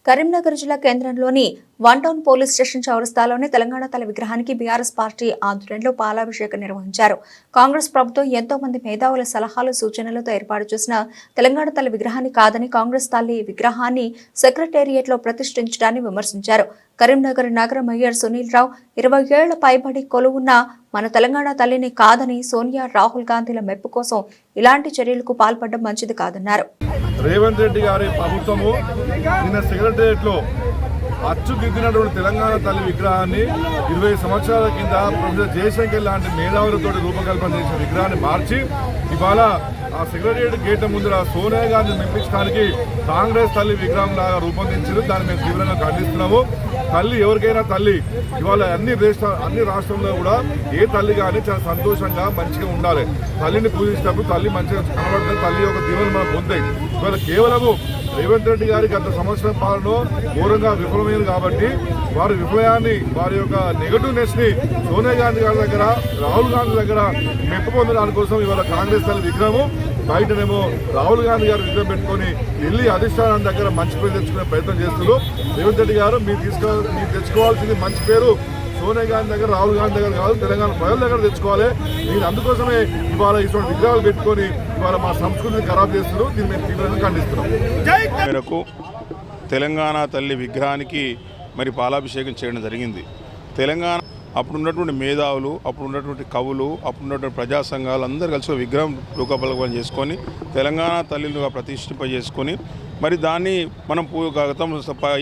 కరీంనగర్ జిల్లా కేంద్రంలోని one town police station చౌరస్తాలోని తెలంగాణ తల్లి విగ్రహానికి బీఆర్ఎస్ పార్టీ ఆధ్వర్యంలో పాలాభిషేకం నిర్వహించారు. కాంగ్రెస్ ప్రభుత్వం ఎంతో మంది మేధావుల సలహాలు సూచనలతో ఏర్పాటు చేసిన తెలంగాణ తల్లి విగ్రహాన్ని కాదని కాంగ్రెస్ తల్లి విగ్రహాన్ని సెక్రటేరియట్ లో ప్రతిష్ఠించడాన్ని విమర్శించారు. కరీంనగర్ నగర మేయర్ సునీల్ రావు 20 ఏళ్ల పైబడి కొలువున్న మన తెలంగాణ తల్లిని కాదని సోనియా, రాహుల్ గాంధీల మెప్పు కోసం ఇలాంటి చర్యలకు పాల్పడడం మంచిది కాదన్నారు. రేవంత్ రెడ్డి గారి ప్రభుత్వము నిన్న సెక్రటేరియట్ లో అచ్చుదిద్దినటువంటి తెలంగాణ తల్లి విగ్రహాన్ని 20 సంవత్సరాల కింద ప్రొఫెసర్ జయశంకర్ లాంటి మేధావులతో రూపకల్పన చేసిన విగ్రహాన్ని మార్చి ఇవాళ ఆ సెక్రటేరియట్ గేట్ ముందర సోనియా గాంధీ మెప్పించడానికి కాంగ్రెస్ తల్లి విగ్రహం లాగా రూపొందించారు. దాన్ని మేము తీవ్రంగా ఖండిస్తున్నాము. తల్లి ఎవరికైనా తల్లి. ఇవాళ అన్ని రాష్ట్రంలో కూడా ఏ తల్లి కానీ చాలా సంతోషంగా మంచిగా ఉండాలి. తల్లిని పూజించినప్పుడు తల్లి మంచిగా కనబడుతుంది. తల్లి యొక్క దీవెన మనం పొందాయి. ఇవాళ కేవలము రేవంత్ రెడ్డి గారి గత సంవత్సరం పాలన ఘోరంగా విఫలమైంది కాబట్టి వారి విఫలయాన్ని, వారి యొక్క నెగటివ్నెస్ ని సోనియా గాంధీ గారి దగ్గర, రాహుల్ గాంధీ దగ్గర మెప్పు పొందడానికి కోసం ఇవాళ కాంగ్రెస్ తల్లి విగ్రహము బయటనేమో రాహుల్ గాంధీ గారు విగ్రహం పెట్టుకొని ఢిల్లీ అధిష్టానం దగ్గర మంచి పేరు తెచ్చుకునే ప్రయత్నం చేస్తున్నారు. రేవంత్ రెడ్డి గారు మీరు తెచ్చుకోవాల్సింది మంచి పేరు సోనియా గాంధీ దగ్గర, రాహుల్ గాంధీ దగ్గర కాదు, తెలంగాణ ప్రజల దగ్గర తెచ్చుకోవాలి. నేను అందుకోసమే ఇవాళ ఇటువంటి విగ్రహాలు పెట్టుకొని ఇవాళ మా సంస్కృతిని ఖరాబ్ చేస్తున్నారు. దీన్ని మేము తీవ్రంగా ఖండిస్తున్నాం. మేరకు తెలంగాణ తల్లి విగ్రహానికి మరి పాలాభిషేకం చేయడం జరిగింది. తెలంగాణ అప్పుడున్నటువంటి మేధావులు, అప్పుడున్నటువంటి కవులు, అప్పుడున్నటువంటి ప్రజా సంఘాలు అందరూ కలిసి విగ్రహం రూపకల్పన చేసుకొని తెలంగాణ తల్లిగా ప్రతిష్ఠింపజేసుకొని మరి దాన్ని మనం గతం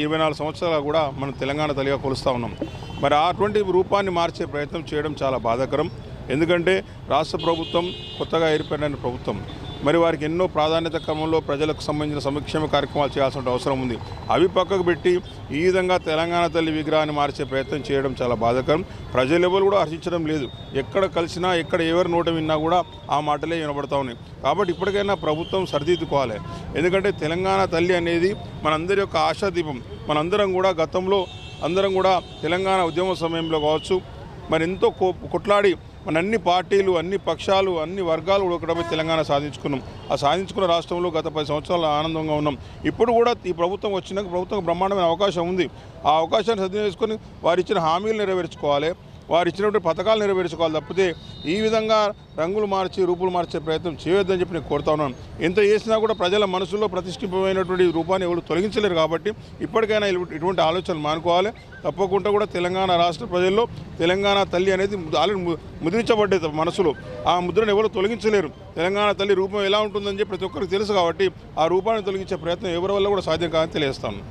24 సంవత్సరాలు కూడా మనం తెలంగాణ తల్లిగా కొలుస్తూ ఉన్నాం. మరి అటువంటి రూపాన్ని మార్చే ప్రయత్నం చేయడం చాలా బాధాకరం. ఎందుకంటే రాష్ట్ర ప్రభుత్వం కొత్తగా ఏర్పడిన ప్రభుత్వం, మరి వారికి ఎన్నో ప్రాధాన్యత క్రమంలో ప్రజలకు సంబంధించిన సంక్షేమ కార్యక్రమాలు చేయాల్సిన అవసరం ఉంది. అవి పక్కకు పెట్టి ఈ విధంగా తెలంగాణ తల్లి విగ్రహాన్ని మార్చే ప్రయత్నం చేయడం చాలా బాధాకరం. ప్రజలు ఎవరు కూడా హర్షించడం లేదు. ఎక్కడ కలిసినా, ఎక్కడ ఎవరి నోట విన్నా కూడా ఆ మాటలే వినబడతా ఉన్నాయి. కాబట్టి ఇప్పటికైనా ప్రభుత్వం సరిదిద్దుకోవాలి. ఎందుకంటే తెలంగాణ తల్లి అనేది మనందరి యొక్క ఆశాదీపం. మనందరం కూడా గతంలో అందరం కూడా తెలంగాణ ఉద్యమ సమయంలో కావచ్చు మరి ఎంతో కొట్లాడి మన అన్ని పార్టీలు, అన్ని పక్షాలు, అన్ని వర్గాలు ఒకటమై తెలంగాణ సాధించుకున్నాం. ఆ సాధించుకున్న రాష్ట్రంలో గత 10 సంవత్సరాలు ఆనందంగా ఉన్నాం. ఇప్పుడు కూడా ఈ ప్రభుత్వం వచ్చినాక ప్రభుత్వం బ్రహ్మాండమైన అవకాశం ఉంది. ఆ అవకాశాన్ని సద్వినియోగం చేసుకొని వారు ఇచ్చిన హామీలు నెరవేర్చుకోవాలి, వారు ఇచ్చినటువంటి పథకాలు నెరవేర్చుకోవాలి. తప్పితే ఈ విధంగా రంగులు మార్చి రూపులు మార్చే ప్రయత్నం చేయొద్దని చెప్పి నేను కోరుతా ఉన్నాను. ఎంత చేసినా కూడా ప్రజల మనసులో ప్రతిష్ఠింపమైనటువంటి రూపాన్ని ఎవరు తొలగించలేరు. కాబట్టి ఇప్పటికైనా ఇటువంటి ఆలోచనలు మానుకోవాలి. తప్పకుండా కూడా తెలంగాణ రాష్ట్ర ప్రజల్లో తెలంగాణ తల్లి అనేది ఆల్రెడీ ముద్రించబడ్డది మనసులో. ఆ ముద్రను ఎవరు తొలగించలేరు. తెలంగాణ తల్లి రూపం ఎలా ఉంటుందని చెప్పి ప్రతి ఒక్కరికి తెలుసు. కాబట్టి ఆ రూపాన్ని తొలగించే ప్రయత్నం ఎవరి వల్ల కూడా సాధ్యం కాదని తెలియజేస్తాను.